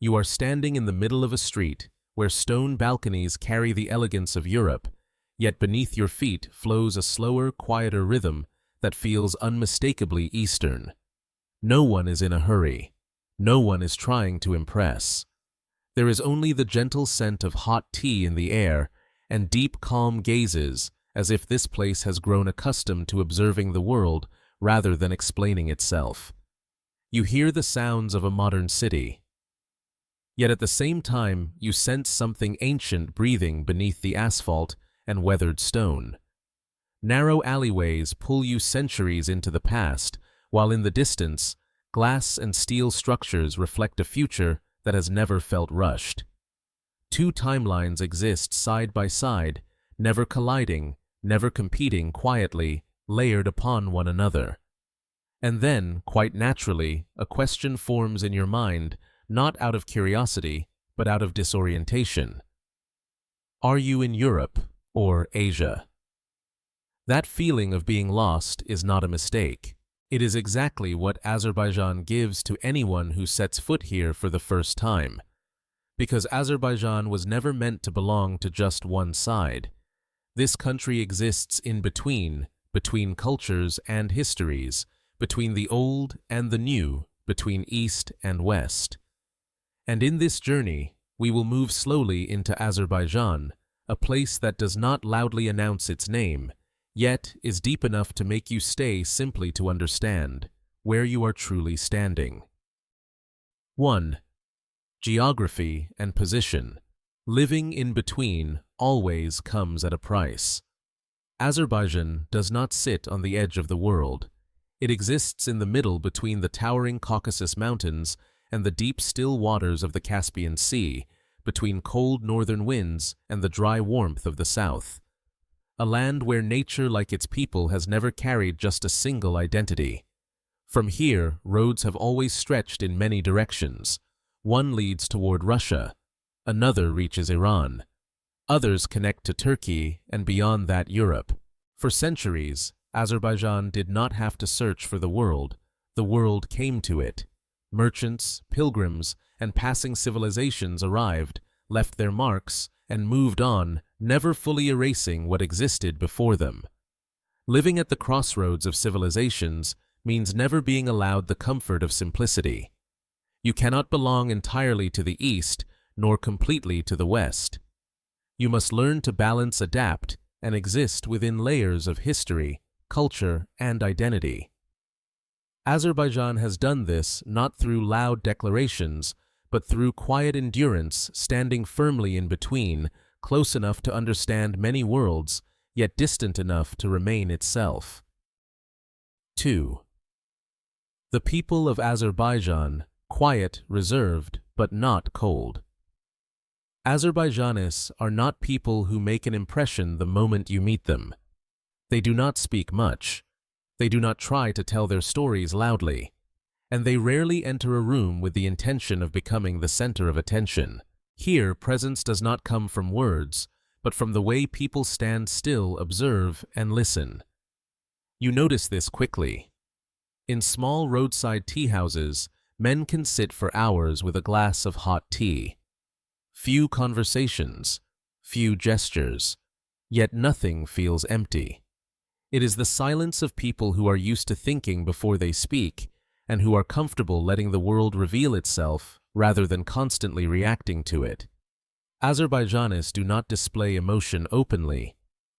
You are standing in the middle of a street where stone balconies carry the elegance of Europe, yet beneath your feet flows a slower, quieter rhythm that feels unmistakably Eastern. No one is in a hurry. No one is trying to impress. There is only the gentle scent of hot tea in the air and deep, calm gazes, as if this place has grown accustomed to observing the world rather than explaining itself. You hear the sounds of a modern city. Yet at the same time, you sense something ancient breathing beneath the asphalt and weathered stone. Narrow alleyways pull you centuries into the past, while in the distance, glass and steel structures reflect a future that has never felt rushed. Two timelines exist side by side, never colliding, never competing, quietly layered upon one another. And then, quite naturally, a question forms in your mind, not out of curiosity, but out of disorientation. Are you in Europe or Asia? That feeling of being lost is not a mistake. It is exactly what Azerbaijan gives to anyone who sets foot here for the first time. Because Azerbaijan was never meant to belong to just one side. This country exists in between cultures and histories, between the old and the new, between East and West. And in this journey, we will move slowly into Azerbaijan, a place that does not loudly announce its name, yet is deep enough to make you stay simply to understand where you are truly standing. 1. Geography and position. Living in between always comes at a price. Azerbaijan does not sit on the edge of the world. It exists in the middle between the towering Caucasus Mountains and the deep still waters of the Caspian Sea, between cold northern winds and the dry warmth of the south. A land where nature, like its people, has never carried just a single identity. From here, roads have always stretched in many directions. One leads toward Russia, another reaches Iran. Others connect to Turkey and beyond that Europe. For centuries, Azerbaijan did not have to search for the world came to it. Merchants, pilgrims, and passing civilizations arrived, left their marks, and moved on, never fully erasing what existed before them. Living at the crossroads of civilizations means never being allowed the comfort of simplicity. You cannot belong entirely to the East, nor completely to the West. You must learn to balance, adapt, and exist within layers of history, culture, and identity. Azerbaijan has done this not through loud declarations, but through quiet endurance, standing firmly in between, close enough to understand many worlds, yet distant enough to remain itself. 2. The people of Azerbaijan, quiet, reserved, but not cold. Azerbaijanis are not people who make an impression the moment you meet them. They do not speak much. They do not try to tell their stories loudly. And they rarely enter a room with the intention of becoming the center of attention. Here, presence does not come from words, but from the way people stand still, observe, and listen. You notice this quickly. In small roadside tea houses, men can sit for hours with a glass of hot tea. Few conversations, few gestures, yet nothing feels empty. It is the silence of people who are used to thinking before they speak, and who are comfortable letting the world reveal itself rather than constantly reacting to it. Azerbaijanis do not display emotion openly.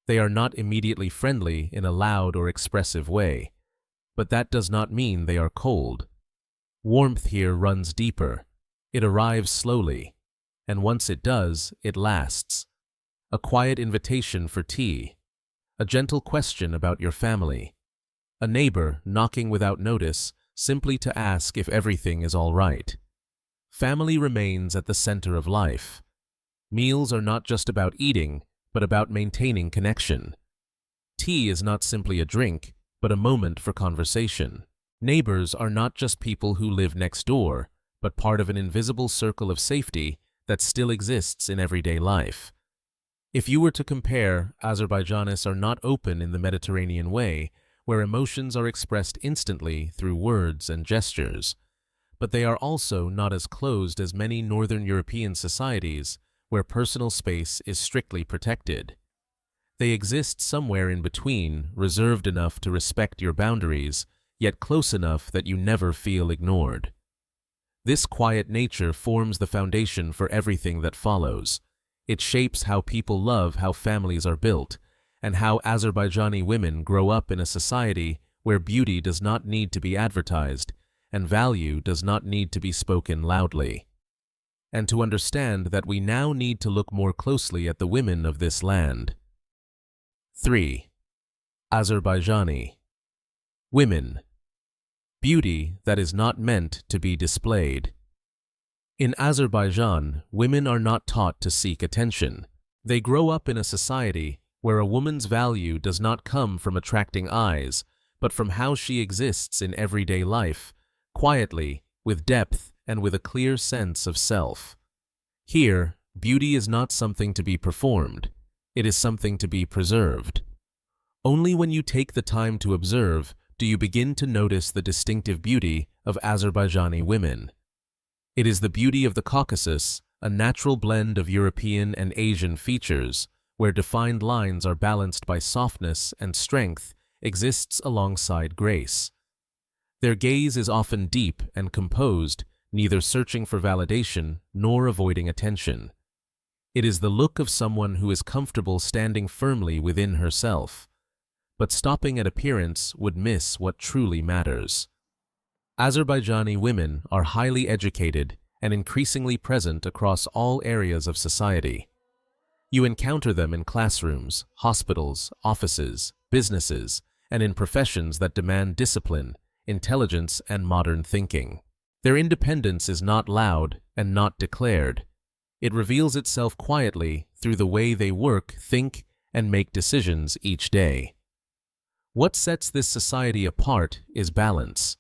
They are not immediately friendly in a loud or expressive way. But that does not mean they are cold. Warmth here runs deeper. It arrives slowly, and once it does, it lasts. A quiet invitation for tea, a gentle question about your family, a neighbor knocking without notice simply to ask if everything is all right. Family remains at the center of life. Meals are not just about eating, but about maintaining connection. Tea is not simply a drink, but a moment for conversation. Neighbors are not just people who live next door, but part of an invisible circle of safety that still exists in everyday life. If you were to compare, Azerbaijanis are not open in the Mediterranean way, where emotions are expressed instantly through words and gestures. but they are also not as closed as many Northern European societies where personal space is strictly protected. They exist somewhere in between, reserved enough to respect your boundaries, yet close enough that you never feel ignored. This quiet nature forms the foundation for everything that follows. It shapes how people love, how families are built, and how Azerbaijani women grow up in a society where beauty does not need to be advertised and value does not need to be spoken loudly. And to understand that, we now need to look more closely at the women of this land. 3. Azerbaijani women. Beauty that is not meant to be displayed. In Azerbaijan, women are not taught to seek attention. They grow up in a society where a woman's value does not come from attracting eyes, but from how she exists in everyday life, quietly, with depth, and with a clear sense of self. Here, beauty is not something to be performed. It is something to be preserved. Only when you take the time to observe do you begin to notice the distinctive beauty of Azerbaijani women. It is the beauty of the Caucasus, a natural blend of European and Asian features, where defined lines are balanced by softness and strength, exists alongside grace. Their gaze is often deep and composed, neither searching for validation nor avoiding attention. It is the look of someone who is comfortable standing firmly within herself, but stopping at appearance would miss what truly matters. Azerbaijani women are highly educated and increasingly present across all areas of society. You encounter them in classrooms, hospitals, offices, businesses, and in professions that demand discipline, intelligence, and modern thinking. Their independence is not loud and not declared. It reveals itself quietly through the way they work, think, and make decisions each day. What sets this society apart is balance.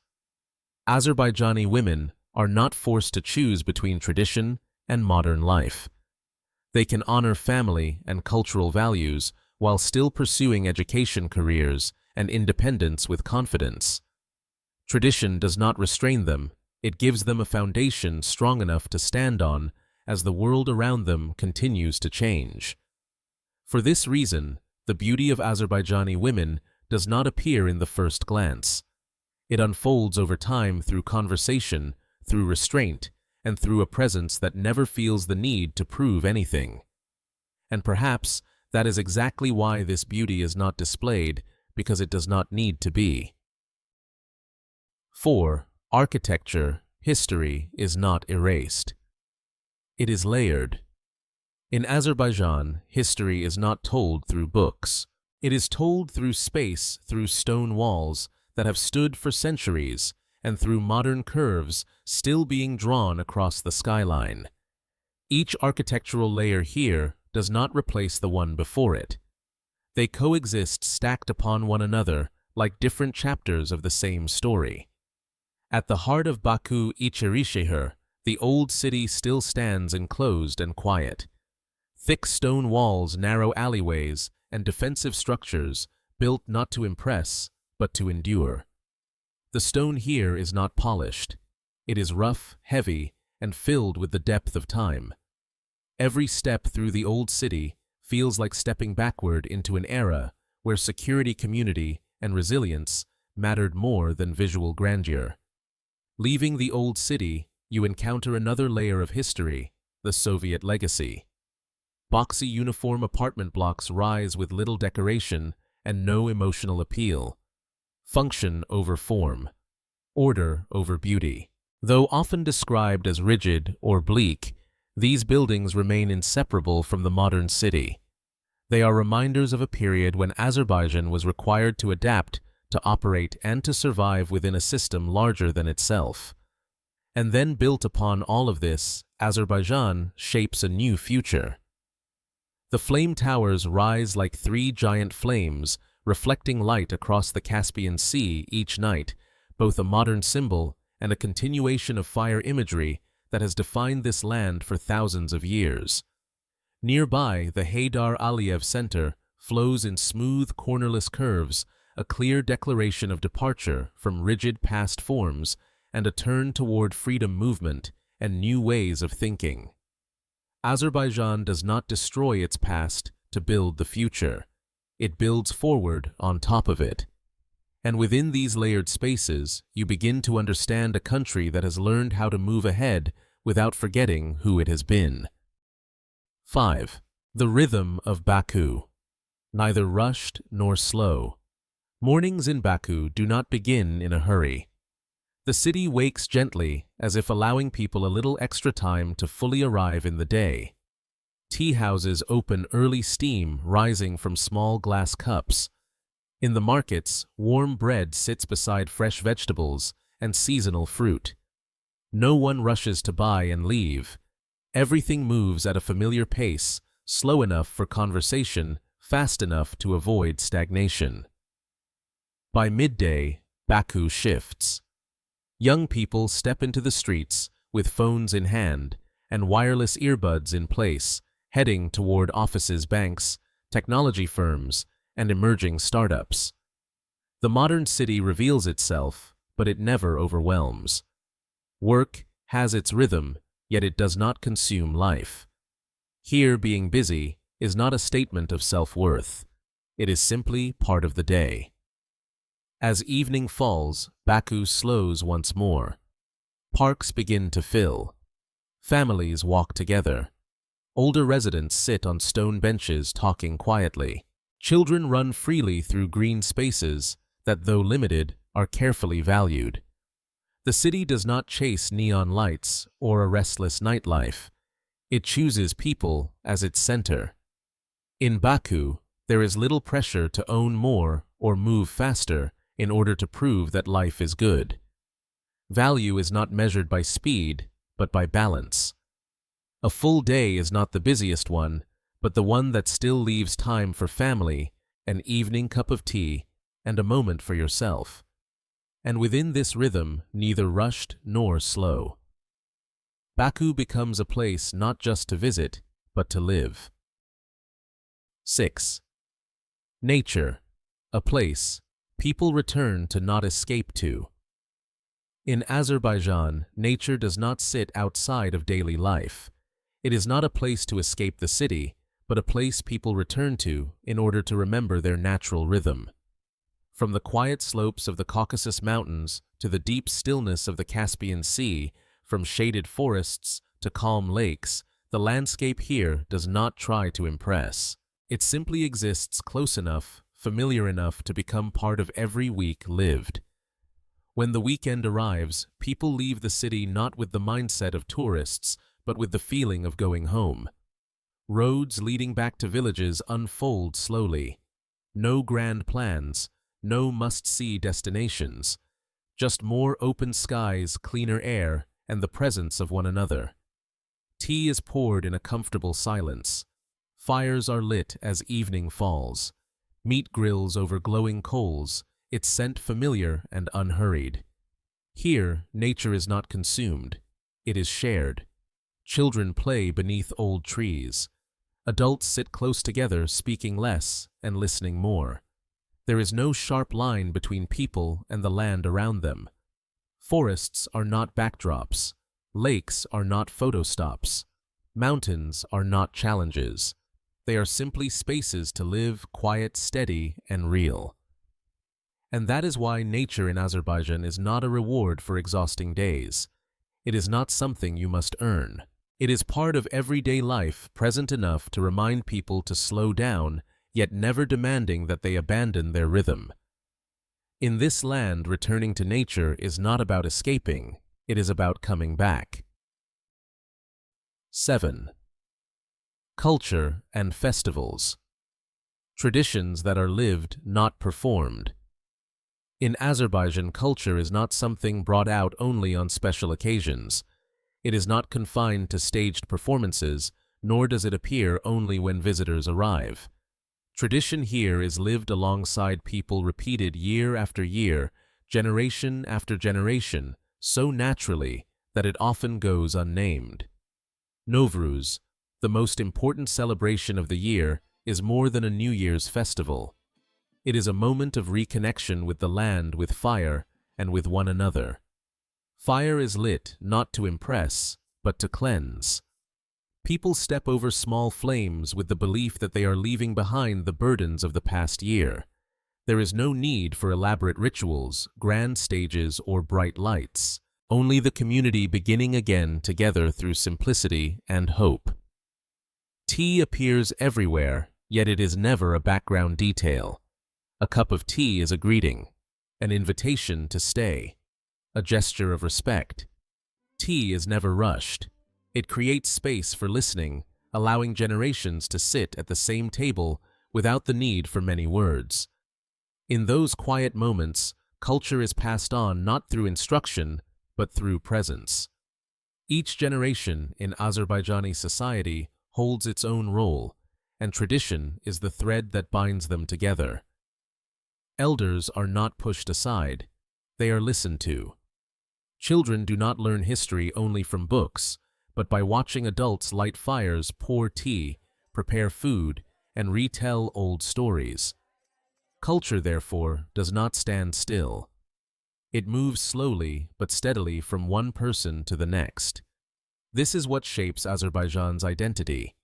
Azerbaijani women are not forced to choose between tradition and modern life. They can honor family and cultural values while still pursuing education careers and independence with confidence. Tradition does not restrain them, it gives them a foundation strong enough to stand on as the world around them continues to change. For this reason, the beauty of Azerbaijani women does not appear in the first glance. It unfolds over time through conversation, through restraint, and through a presence that never feels the need to prove anything. And perhaps that is exactly why this beauty is not displayed, because it does not need to be. 4. Architecture, history is not erased. It is layered. In Azerbaijan, history is not told through books. It is told through space, through stone walls that have stood for centuries, and through modern curves still being drawn across the skyline. Each architectural layer here does not replace the one before it. They coexist stacked upon one another like different chapters of the same story. At the heart of Baku İçerişehir, the old city still stands enclosed and quiet. Thick stone walls, narrow alleyways, and defensive structures built not to impress, but to endure. The stone here is not polished. It is rough, heavy, and filled with the depth of time. Every step through the old city feels like stepping backward into an era where security, community, and resilience mattered more than visual grandeur. Leaving the old city, you encounter another layer of history, the Soviet legacy. Boxy uniform apartment blocks rise with little decoration and no emotional appeal. Function over form. Order over beauty. Though often described as rigid or bleak, these buildings remain inseparable from the modern city. They are reminders of a period when Azerbaijan was required to adapt, to operate, and to survive within a system larger than itself. And then, built upon all of this, Azerbaijan shapes a new future. The flame towers rise like three giant flames, reflecting light across the Caspian Sea each night, both a modern symbol and a continuation of fire imagery that has defined this land for thousands of years. Nearby, the Heydar Aliyev Center flows in smooth, cornerless curves, a clear declaration of departure from rigid past forms and a turn toward freedom movement and new ways of thinking. Azerbaijan does not destroy its past to build the future. It builds forward on top of it. And within these layered spaces, you begin to understand a country that has learned how to move ahead without forgetting who it has been. 5. The rhythm of Baku. Neither rushed nor slow. Mornings in Baku do not begin in a hurry. The city wakes gently, as if allowing people a little extra time to fully arrive in the day. Tea houses open early, steam rising from small glass cups. In the markets, warm bread sits beside fresh vegetables and seasonal fruit. No one rushes to buy and leave. Everything moves at a familiar pace, slow enough for conversation, fast enough to avoid stagnation. By midday, Baku shifts. Young people step into the streets with phones in hand and wireless earbuds in place, heading toward offices, banks, technology firms, and emerging startups. The modern city reveals itself, but it never overwhelms. Work has its rhythm, yet it does not consume life. Here, being busy is not a statement of self-worth. It is simply part of the day. As evening falls, Baku slows once more. Parks begin to fill. Families walk together. Older residents sit on stone benches talking quietly. Children run freely through green spaces that, though limited, are carefully valued. The city does not chase neon lights or a restless nightlife. It chooses people as its center. In Baku, there is little pressure to own more or move faster in order to prove that life is good. Value is not measured by speed, but by balance. A full day is not the busiest one, but the one that still leaves time for family, an evening cup of tea, and a moment for yourself. And within this rhythm, neither rushed nor slow. Baku becomes a place not just to visit, but to live. 6. Nature, a place people return to, not escape to. In Azerbaijan, nature does not sit outside of daily life. It is not a place to escape the city, but a place people return to in order to remember their natural rhythm. From the quiet slopes of the Caucasus Mountains to the deep stillness of the Caspian Sea, from shaded forests to calm lakes, the landscape here does not try to impress. It simply exists close enough, familiar enough to become part of every week lived. When the weekend arrives, people leave the city not with the mindset of tourists, but with the feeling of going home. Roads leading back to villages unfold slowly. No grand plans, no must-see destinations. Just more open skies, cleaner air, and the presence of one another. Tea is poured in a comfortable silence. Fires are lit as evening falls. Meat grills over glowing coals, its scent familiar and unhurried. Here, nature is not consumed. It is shared. Children play beneath old trees. Adults sit close together, speaking less and listening more. There is no sharp line between people and the land around them. Forests are not backdrops. Lakes are not photo stops. Mountains are not challenges. They are simply spaces to live quiet, steady, and real. And that is why nature in Azerbaijan is not a reward for exhausting days. It is not something you must earn. It is part of everyday life, present enough to remind people to slow down, yet never demanding that they abandon their rhythm. In this land, returning to nature is not about escaping, it is about coming back. 7. Culture and festivals. Traditions that are lived, not performed. In Azerbaijan, culture is not something brought out only on special occasions. It is not confined to staged performances, nor does it appear only when visitors arrive. Tradition here is lived alongside people, repeated year after year, generation after generation, so naturally that it often goes unnamed. Novruz, the most important celebration of the year, is more than a New Year's festival. It is a moment of reconnection with the land, with fire, and with one another. Fire is lit not to impress, but to cleanse. People step over small flames with the belief that they are leaving behind the burdens of the past year. There is no need for elaborate rituals, grand stages, or bright lights. Only the community beginning again together through simplicity and hope. Tea appears everywhere, yet it is never a background detail. A cup of tea is a greeting, an invitation to stay, a gesture of respect. Tea is never rushed. It creates space for listening, allowing generations to sit at the same table without the need for many words. In those quiet moments, culture is passed on not through instruction, but through presence. Each generation in Azerbaijani society holds its own role, and tradition is the thread that binds them together. Elders are not pushed aside, they are listened to. Children do not learn history only from books, but by watching adults light fires, pour tea, prepare food, and retell old stories. Culture, therefore, does not stand still. It moves slowly but steadily from one person to the next. This is what shapes Azerbaijan's identity.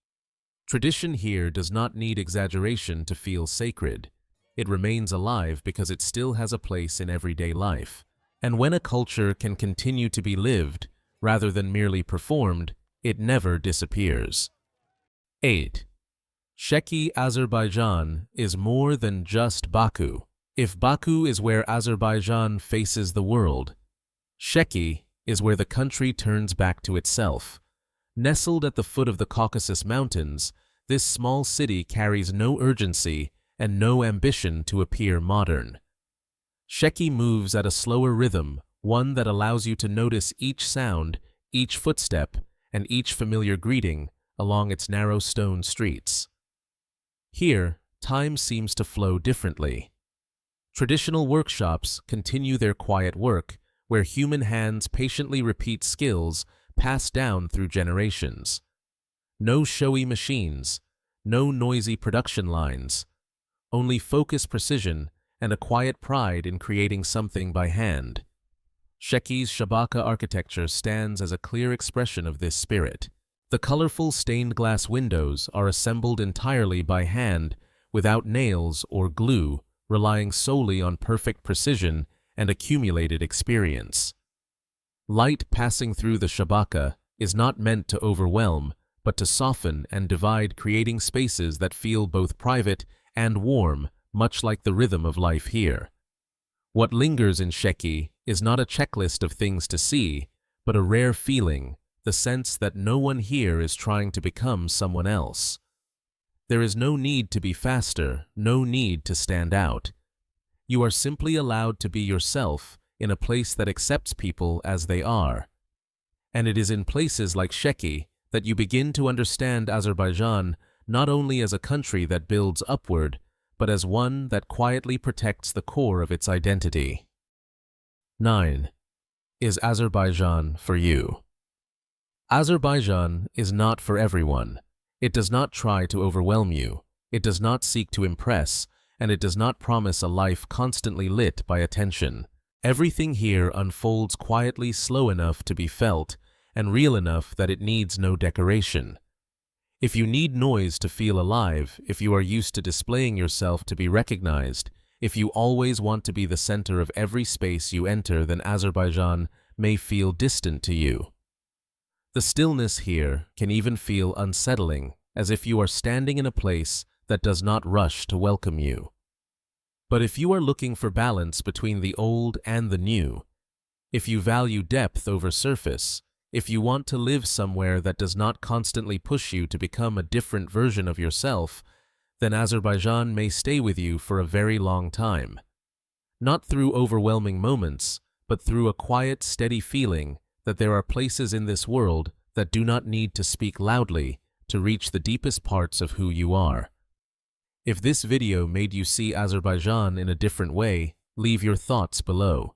Tradition here does not need exaggeration to feel sacred. It remains alive because it still has a place in everyday life. And when a culture can continue to be lived, rather than merely performed, it never disappears. 8. Sheki Azerbaijan is more than just Baku. If Baku is where Azerbaijan faces the world, Sheki is where the country turns back to itself. Nestled at the foot of the Caucasus Mountains, this small city carries no urgency and no ambition to appear modern. Sheki moves at a slower rhythm, one that allows you to notice each sound, each footstep, and each familiar greeting along its narrow stone streets. Here, time seems to flow differently. Traditional workshops continue their quiet work, where human hands patiently repeat skills passed down through generations. No showy machines, no noisy production lines, only focused precision and a quiet pride in creating something by hand. Sheki's Shabaka architecture stands as a clear expression of this spirit. The colorful stained glass windows are assembled entirely by hand, without nails or glue, relying solely on perfect precision and accumulated experience. Light passing through the Shabaka is not meant to overwhelm, but to soften and divide, creating spaces that feel both private and warm, much like the rhythm of life here. What lingers in Sheki is not a checklist of things to see, but a rare feeling, the sense that no one here is trying to become someone else. There is no need to be faster, no need to stand out. You are simply allowed to be yourself in a place that accepts people as they are. And it is in places like Sheki that you begin to understand Azerbaijan not only as a country that builds upward, but as one that quietly protects the core of its identity. 9. Is Azerbaijan for you? Azerbaijan is not for everyone. It does not try to overwhelm you. It does not seek to impress, and it does not promise a life constantly lit by attention. Everything here unfolds quietly, slow enough to be felt, and real enough that it needs no decoration. If you need noise to feel alive, if you are used to displaying yourself to be recognized, if you always want to be the center of every space you enter, then Azerbaijan may feel distant to you. The stillness here can even feel unsettling, as if you are standing in a place that does not rush to welcome you. But if you are looking for balance between the old and the new, if you value depth over surface, if you want to live somewhere that does not constantly push you to become a different version of yourself, then Azerbaijan may stay with you for a very long time. Not through overwhelming moments, but through a quiet, steady feeling that there are places in this world that do not need to speak loudly to reach the deepest parts of who you are. If this video made you see Azerbaijan in a different way, leave your thoughts below.